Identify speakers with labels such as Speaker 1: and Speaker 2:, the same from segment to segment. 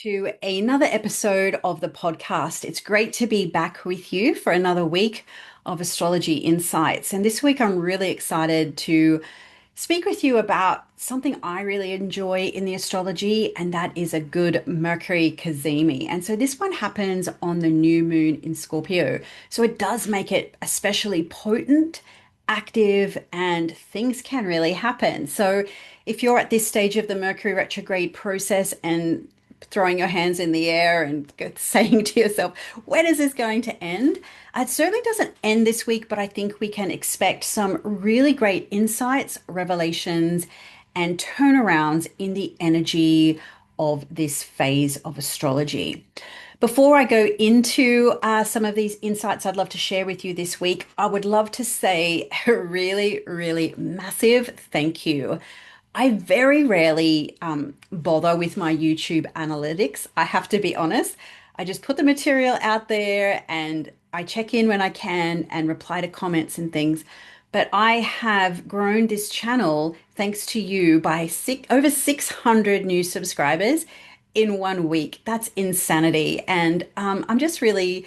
Speaker 1: to another episode of the podcast. It's great to be back with you for another week of astrology insights. And this week, I'm really excited to speak with you about something I really enjoy in the astrology, and that is a good Mercury Kazimi. And so this one happens on the new moon in Scorpio. So it does make it especially potent, active, and things can really happen. So if you're at this stage of the Mercury retrograde process and throwing your hands in the air and saying to yourself, when is this going to end? It certainly doesn't end this week, but I think we can expect some really great insights, revelations, and turnarounds in the energy of this phase of astrology. Before I go into some of these insights I'd love to share with you this week, I would love to say a really, really massive thank you. I very rarely bother with my YouTube analytics. I have to be honest. I just put the material out there and I check in when I can and reply to comments and things. But I have grown this channel thanks to you by over 600 new subscribers in 1 week. That's insanity. And I'm just really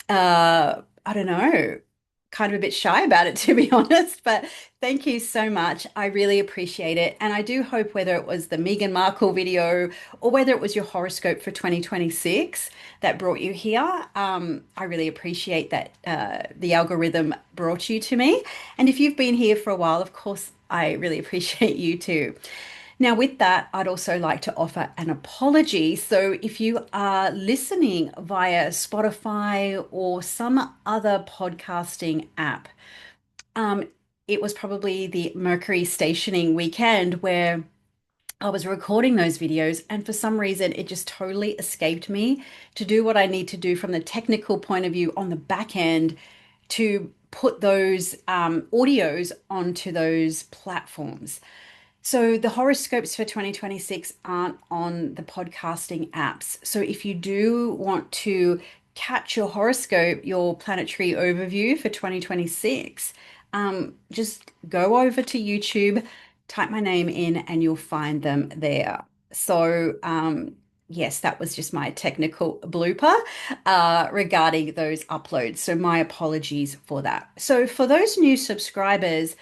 Speaker 1: I don't know, kind of a bit shy about it, to be honest, but thank you so much. I really appreciate it. And I do hope whether it was the Meghan Markle video or whether it was your horoscope for 2026 that brought you here, I really appreciate that the algorithm brought you to me. And if you've been here for a while, of course, I really appreciate you too. Now, with that, I'd also like to offer an apology. So, if you are listening via Spotify or some other podcasting app, um, it was probably the Mercury stationing weekend where I was recording those videos, and for some reason, it just totally escaped me to do what I need to do from the technical point of view on the back end to put those audios onto those platforms. So the horoscopes for 2026 aren't on the podcasting apps. So if you do want to catch your horoscope, your planetary overview for 2026, just go over to YouTube, type my name in, and you'll find them there. So, yes, that was just my technical blooper regarding those uploads. So my apologies for that. So for those new subscribers,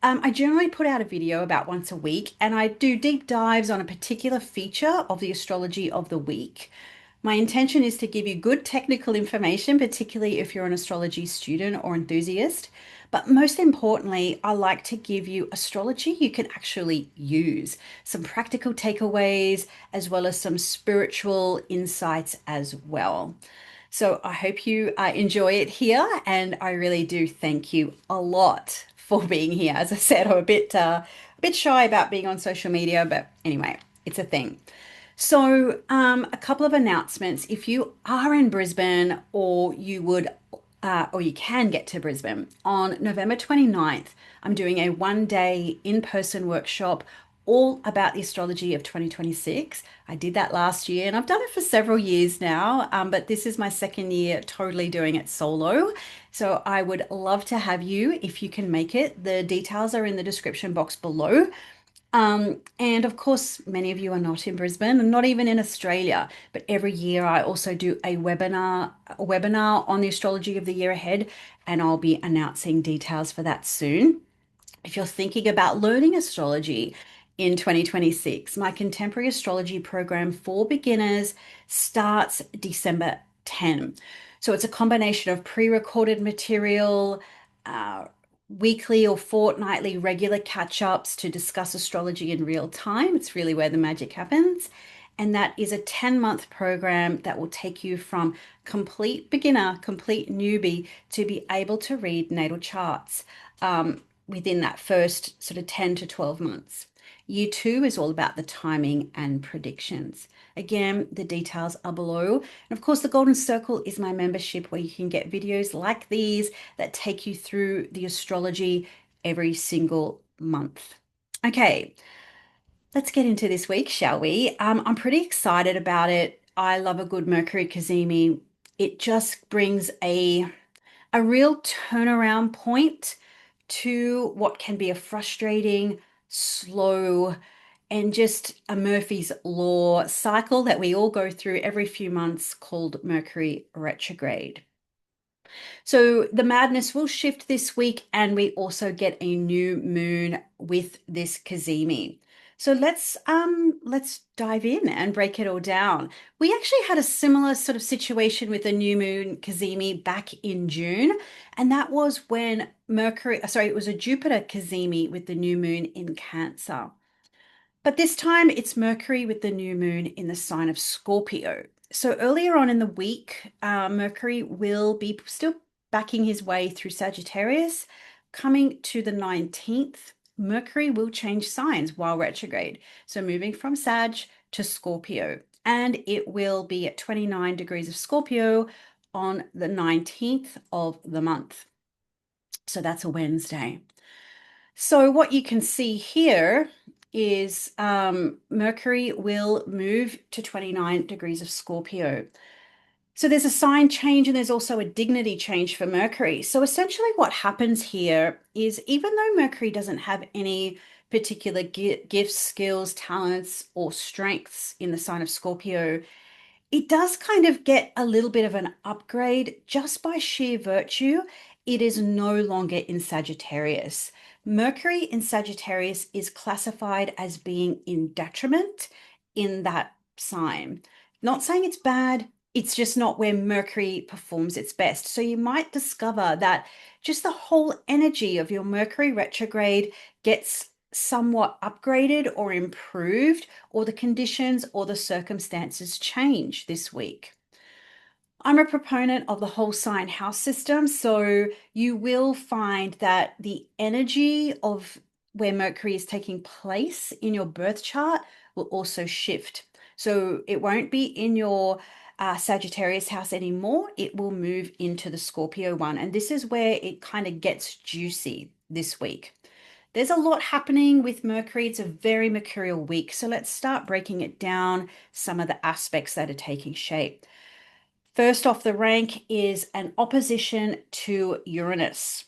Speaker 1: I generally put out a video about once a week and I do deep dives on a particular feature of the astrology of the week. My intention is to give you good technical information, particularly if you're an astrology student or enthusiast. But most importantly, I like to give you astrology you can actually use, some practical takeaways, as well as some spiritual insights as well. So I hope you enjoy it here, and I really do thank you a lot for being here. As I said, I'm a bit shy about being on social media, but anyway, it's a thing. So, a couple of announcements. If you are in Brisbane or you can get to Brisbane on November 29th, I'm doing a 1 day in-person workshop all about the astrology of 2026. I did that last year and I've done it for several years now, but this is my second year totally doing it solo. So I would love to have you if you can make it. The details are in the description box below. And of course, many of you are not in Brisbane and not even in Australia, but every year I also do a webinar on the astrology of the year ahead, and I'll be announcing details for that soon. If you're thinking about learning astrology in 2026, my Contemporary Astrology Program for beginners starts December 10. So it's a combination of pre-recorded material, uh, weekly or fortnightly regular catch-ups to discuss astrology in real time. It's really where the magic happens. And that is a 10-month program that will take you from complete beginner, complete newbie to be able to read natal charts within that first sort of 10 to 12 months. Year two is all about the timing and predictions. Again, the details are below. And of course, the Golden Circle is my membership where you can get videos like these that take you through the astrology every single month. Okay, let's get into this week, shall we? I'm pretty excited about it. I love a good Mercury Kazimi. It just brings a real turnaround point to what can be a frustrating, slow, and just a Murphy's Law cycle that we all go through every few months called Mercury retrograde. So the madness will shift this week, and we also get a new moon with this Kazimi. So let's dive in and break it all down. We actually had a similar sort of situation with the new moon Kazimi back in June, and that was when it was a Jupiter Kazimi with the new moon in Cancer. But this time it's Mercury with the new moon in the sign of Scorpio. So earlier on in the week, Mercury will be still backing his way through Sagittarius. Coming to the 19th, Mercury will change signs while retrograde. So moving from Sag to Scorpio. And it will be at 29 degrees of Scorpio on the 19th of the month. So that's a Wednesday. So what you can see here is Mercury will move to 29 degrees of Scorpio. So there's a sign change and there's also a dignity change for Mercury. So essentially what happens here is even though Mercury doesn't have any particular gifts, skills, talents, or strengths in the sign of Scorpio, it does kind of get a little bit of an upgrade just by sheer virtue. It is no longer in Sagittarius. Mercury in Sagittarius is classified as being in detriment in that sign. Not saying it's bad, it's just not where Mercury performs its best. So you might discover that just the whole energy of your Mercury retrograde gets somewhat upgraded or improved, or the conditions or the circumstances change this week. I'm a proponent of the whole sign house system, so you will find that the energy of where Mercury is taking place in your birth chart will also shift. So it won't be in your Sagittarius house anymore. It will move into the Scorpio one. And this is where it kind of gets juicy this week. There's a lot happening with Mercury. It's a very mercurial week. So let's start breaking it down, some of the aspects that are taking shape. First off the rank is an opposition to Uranus.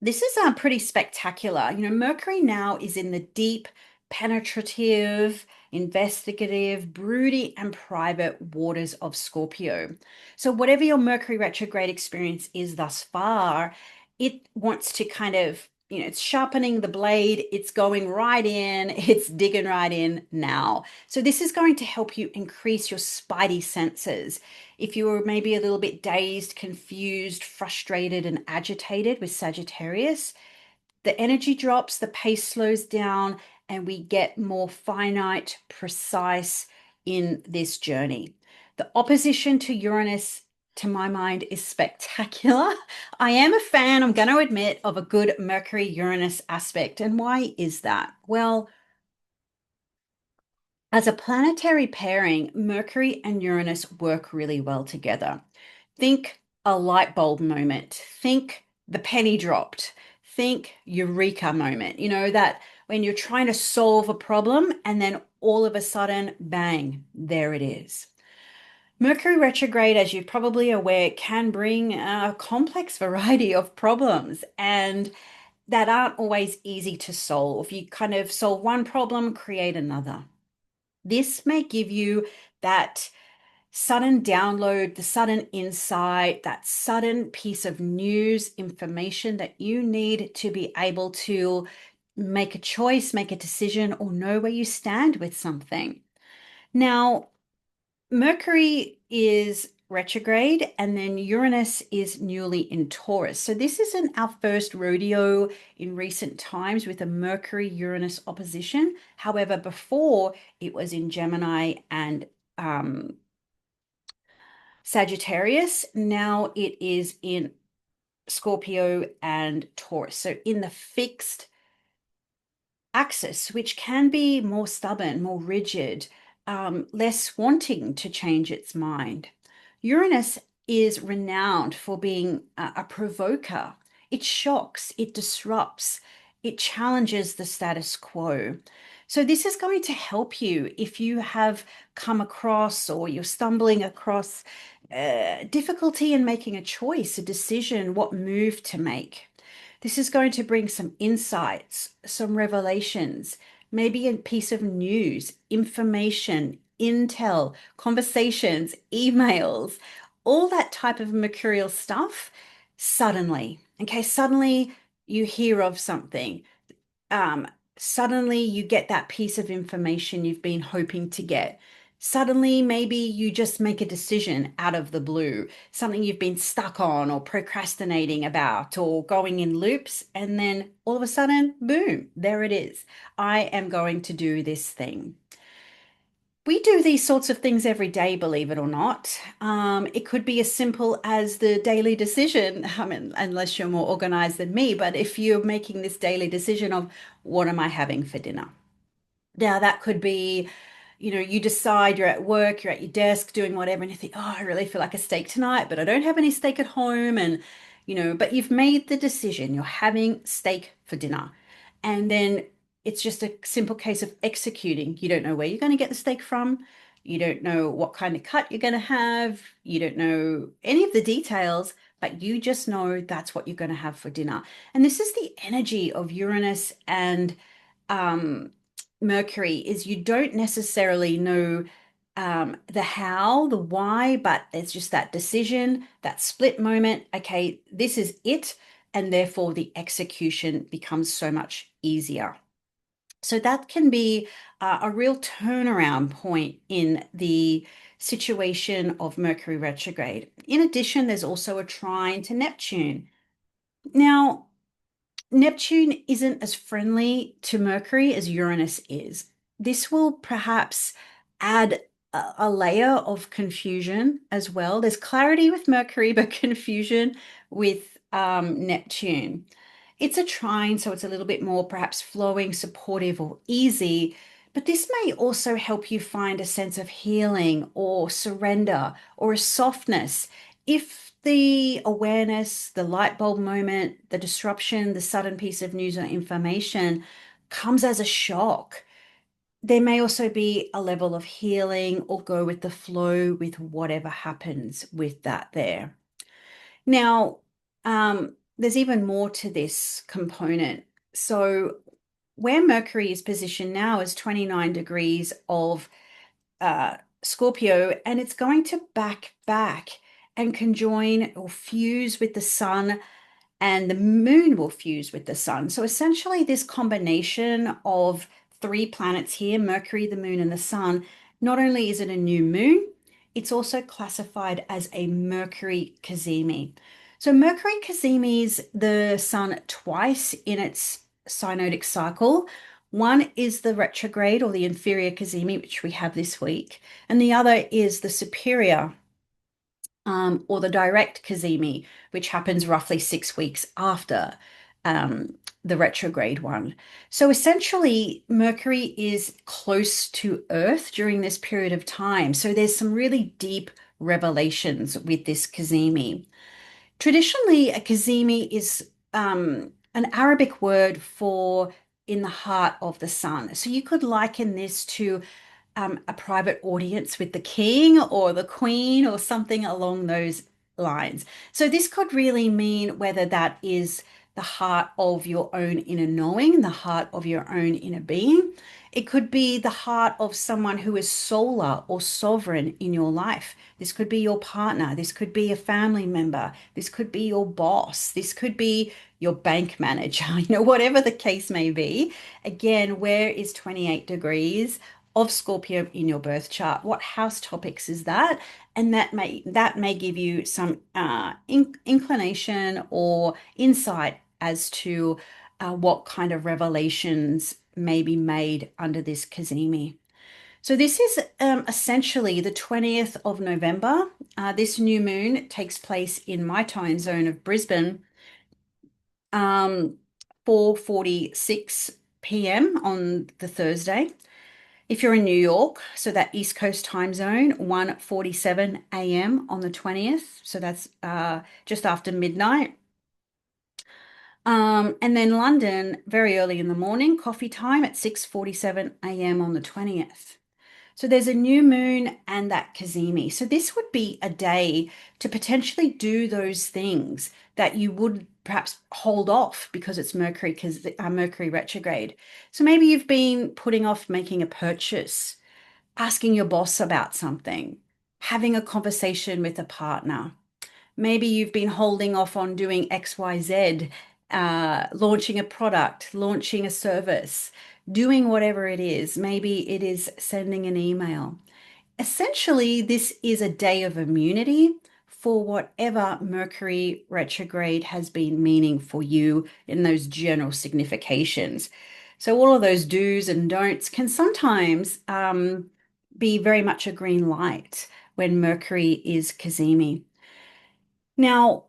Speaker 1: This is pretty spectacular. You know, Mercury now is in the deep, penetrative, investigative, broody, and private waters of Scorpio. So, whatever your Mercury retrograde experience is thus far, it wants to kind of, it's sharpening the blade, it's going right in, it's digging right in now. So, this is going to help you increase your spidey senses. If you were maybe a little bit dazed, confused, frustrated, and agitated with Sagittarius, the energy drops, the pace slows down, and we get more finite, precise in this journey. The opposition to Uranus, to my mind, is spectacular. I am a fan, I'm going to admit, of a good Mercury Uranus aspect. And why is that? Well, as a planetary pairing, Mercury and Uranus work really well together. Think a light bulb moment. Think the penny dropped. Think eureka moment. You know, that when you're trying to solve a problem and then all of a sudden, bang, there it is. Mercury retrograde, as you're probably aware, can bring a complex variety of problems and that aren't always easy to solve. You kind of solve one problem, create another. This may give you that sudden download, the sudden insight, that sudden piece of news, information that you need to be able to make a choice, make a decision, or know where you stand with something. Now, Mercury is retrograde and then Uranus is newly in Taurus. So this isn't our first rodeo in recent times with a Mercury-Uranus opposition. However, before it was in Gemini and Sagittarius. Now it is in Scorpio and Taurus. So in the fixed axis, which can be more stubborn, more rigid, less wanting to change its mind. Uranus is renowned for being a provoker. It shocks, it disrupts, it challenges the status quo. So this is going to help you if you have come across or you're stumbling across difficulty in making a choice, a decision, what move to make. This is going to bring some insights, some revelations, maybe a piece of news, information, intel, conversations, emails, all that type of mercurial stuff suddenly. Okay, suddenly you hear of something. Um, Suddenly you get that piece of information you've been hoping to get. Suddenly, maybe you just make a decision out of the blue, something you've been stuck on or procrastinating about or going in loops, and then all of a sudden, boom, there it is. I am going to do this thing. We do these sorts of things every day, believe it or not. It could be as simple as the daily decision, I mean, unless you're more organized than me, but if you're making this daily decision of what am I having for dinner? Now, that could be, you decide you're at work, you're at your desk doing whatever, and you think, oh, I really feel like a steak tonight, but I don't have any steak at home. And, but you've made the decision, you're having steak for dinner. And then it's just a simple case of executing. You don't know where you're going to get the steak from. You don't know what kind of cut you're going to have. You don't know any of the details, but you just know that's what you're going to have for dinner. And this is the energy of Uranus and um, Mercury is you don't necessarily know the how, the why, but it's just that decision, that split moment. Okay, this is it. And therefore, the execution becomes so much easier. So that can be a real turnaround point in the situation of Mercury retrograde. In addition, there's also a trine to Neptune. Now, Neptune isn't as friendly to Mercury as Uranus is. This will perhaps add a layer of confusion as well. There's clarity with Mercury, but confusion with Neptune. It's a trine, so it's a little bit more perhaps flowing, supportive, or easy. But this may also help you find a sense of healing or surrender or a softness if the awareness, the light bulb moment, the disruption, the sudden piece of news or information comes as a shock, there may also be a level of healing or go with the flow with whatever happens with that there. Now, there's even more to this component. So, where Mercury is positioned now is 29 degrees of Scorpio, and it's going to back and conjoin or fuse with the sun, and the moon will fuse with the sun. So essentially, this combination of three planets here, Mercury, the moon, and the sun, not only is it a new moon, it's also classified as a Mercury Cazimi. So Mercury Cazimis the sun twice in its synodic cycle. One is the retrograde or the inferior Cazimi, which we have this week, and the other is the superior or the direct Cazimi, which happens roughly 6 weeks after the retrograde one. So essentially, Mercury is close to Earth during this period of time. So there's some really deep revelations with this Cazimi. Traditionally, a Cazimi is an Arabic word for in the heart of the sun. So you could liken this to a private audience with the king or the queen or something along those lines. So this could really mean whether that is the heart of your own inner knowing, the heart of your own inner being. It could be the heart of someone who is solar or sovereign in your life. This could be your partner. This could be a family member. This could be your boss. This could be your bank manager, whatever the case may be. Again, where is 28 degrees of Scorpio in your birth chart? What house topics is that? And that may give you some inclination or insight as to what kind of revelations may be made under this Cazimi. So this is essentially the 20th of November. This new moon takes place in my time zone of Brisbane, 4:46 p.m. on the Thursday. If you're in New York, so that East Coast time zone, 1:47 a.m. on the 20th. So that's just after midnight. And then London, very early in the morning, coffee time at 6:47 a.m. on the 20th. So there's a new moon and that Kazimi. So this would be a day to potentially do those things that you would perhaps hold off because it's Mercury retrograde. So maybe you've been putting off making a purchase, asking your boss about something, having a conversation with a partner. Maybe you've been holding off on doing XYZ, launching a product, launching a service, doing whatever it is. Maybe it is sending an email. Essentially, this is a day of immunity for whatever Mercury retrograde has been meaning for you in those general significations. So, all of those do's and don'ts can sometimes be very much a green light when Mercury is Kazimi. Now,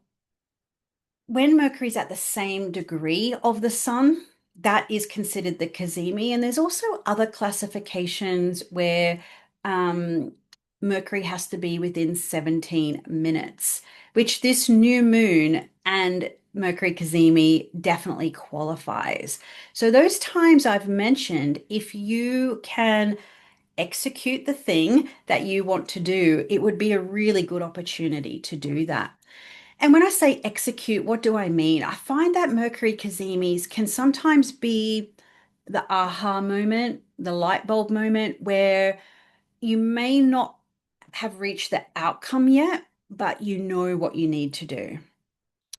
Speaker 1: when Mercury's at the same degree of the sun, that is considered the Cazimi. And there's also other classifications where um, Mercury has to be within 17 minutes, which this new moon and Mercury Cazimi definitely qualifies. So those times I've mentioned, if you can execute the thing that you want to do, it would be a really good opportunity to do that. And when I say execute, what do I mean? I find that Mercury Cazimis can sometimes be the aha moment, the light bulb moment, where you may not have reached the outcome yet, but you know what you need to do.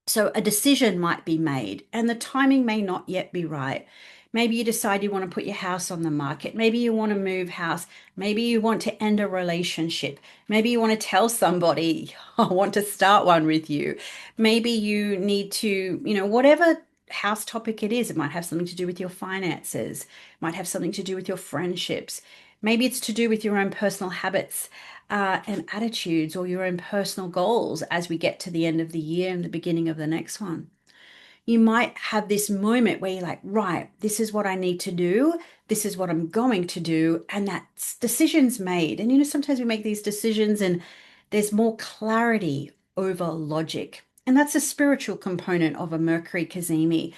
Speaker 1: So a decision might be made and the timing may not yet be right. Maybe you decide you want to put your house on the market. Maybe you want to move house. Maybe you want to end a relationship. Maybe you want to tell somebody, I want to start one with you. Maybe you need to, whatever house topic it is, it might have something to do with your finances, might have something to do with your friendships. Maybe it's to do with your own personal habits and attitudes or your own personal goals as we get to the end of the year and the beginning of the next one. You might have this moment where you're like, right, this is what I need to do. This is what I'm going to do. And that decision's made. And sometimes we make these decisions and there's more clarity over logic. And that's a spiritual component of a Mercury Kazemi.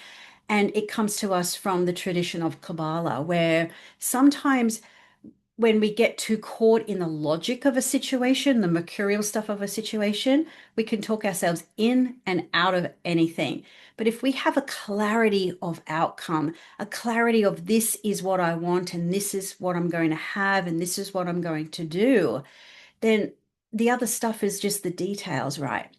Speaker 1: And it comes to us from the tradition of Kabbalah, where sometimes when we get too caught in the logic of a situation, the mercurial stuff of a situation, we can talk ourselves in and out of anything. But if we have a clarity of outcome, a clarity of this is what I want and this is what I'm going to have and this is what I'm going to do, then the other stuff is just the details, right?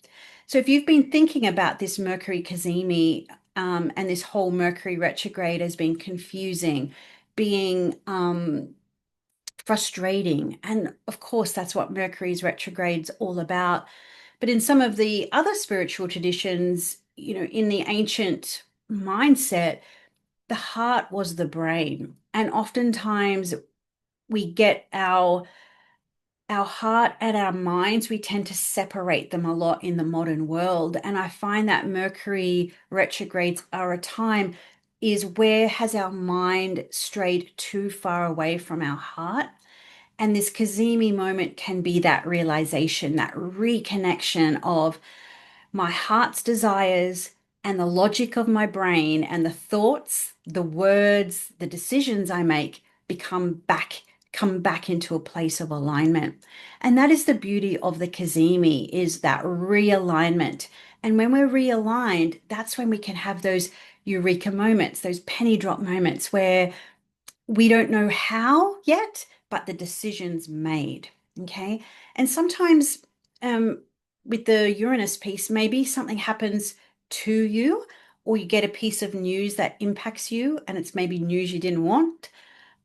Speaker 1: So if you've been thinking about this Mercury Cazimi and this whole Mercury retrograde has been confusing, being frustrating. And of course, that's what Mercury's retrograde's all about. But in some of the other spiritual traditions, in the ancient mindset, the heart was the brain. And oftentimes we get our heart and our minds, we tend to separate them a lot in the modern world. And I find that Mercury retrogrades are a time is where has our mind strayed too far away from our heart? And this Kazemi moment can be that realization, that reconnection of my heart's desires and the logic of my brain and the thoughts, the words, the decisions I make come back into a place of alignment. And that is the beauty of the Kazemi is that realignment. And when we're realigned, that's when we can have those eureka moments, those penny drop moments where we don't know how yet, but the decision's made. Okay. And sometimes with the Uranus piece, maybe something happens to you, or you get a piece of news that impacts you, and it's maybe news you didn't want.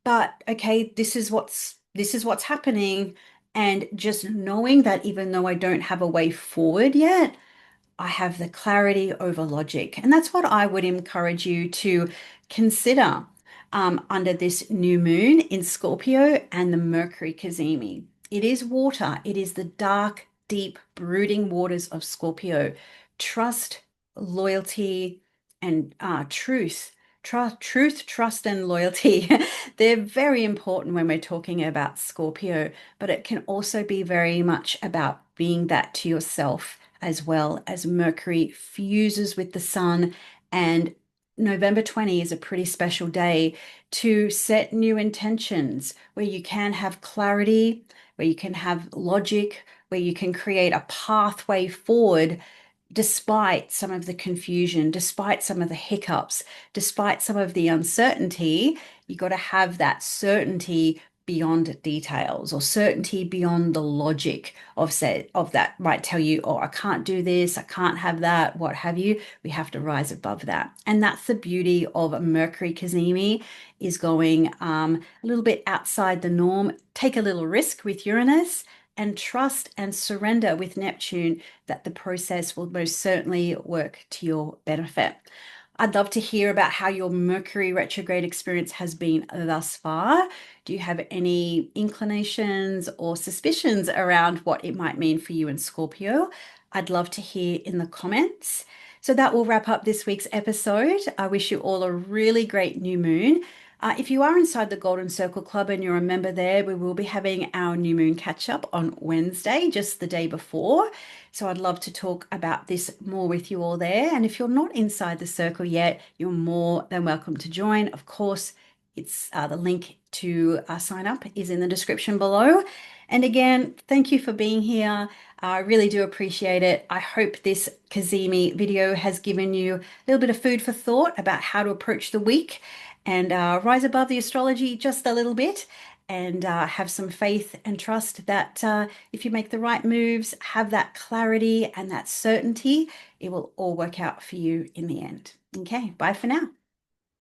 Speaker 1: But okay, this is what's happening. And just knowing that even though I don't have a way forward yet, I have the clarity over logic. And that's what I would encourage you to consider under this new moon in Scorpio and the Mercury Cazimi. It is water, it is the dark, deep, brooding waters of Scorpio. Trust, loyalty, and truth. Truth, trust, and loyalty. They're very important when we're talking about Scorpio, but it can also be very much about being that to yourself as well as Mercury fuses with the sun and November 20 is a pretty special day to set new intentions where you can have clarity, where you can have logic, where you can create a pathway forward despite some of the confusion, despite some of the hiccups, despite some of the uncertainty. You got to have that certainty beyond details or certainty beyond the logic of that might tell you, oh, I can't do this, I can't have that, what have you. We have to rise above that. And that's the beauty of Mercury Cazimi, is going a little bit outside the norm, take a little risk with Uranus, and trust and surrender with Neptune that the process will most certainly work to your benefit. I'd love to hear about how your Mercury retrograde experience has been thus far. Do you have any inclinations or suspicions around what it might mean for you in Scorpio? I'd love to hear in the comments. So that will wrap up this week's episode. I wish you all a really great new moon. If you are inside the Golden Circle Club and you're a member there, we will be having our new moon catch up on Wednesday, just the day before. So I'd love to talk about this more with you all there. And if you're not inside the circle yet, you're more than welcome to join. Of course, it's the link to sign up is in the description below. And again, thank you for being here. I really do appreciate it. I hope this Kazimi video has given you a little bit of food for thought about how to approach the week and rise above the astrology just a little bit, and have some faith and trust that if you make the right moves, have that clarity and that certainty, it will all work out for you in the end. Okay, bye for now.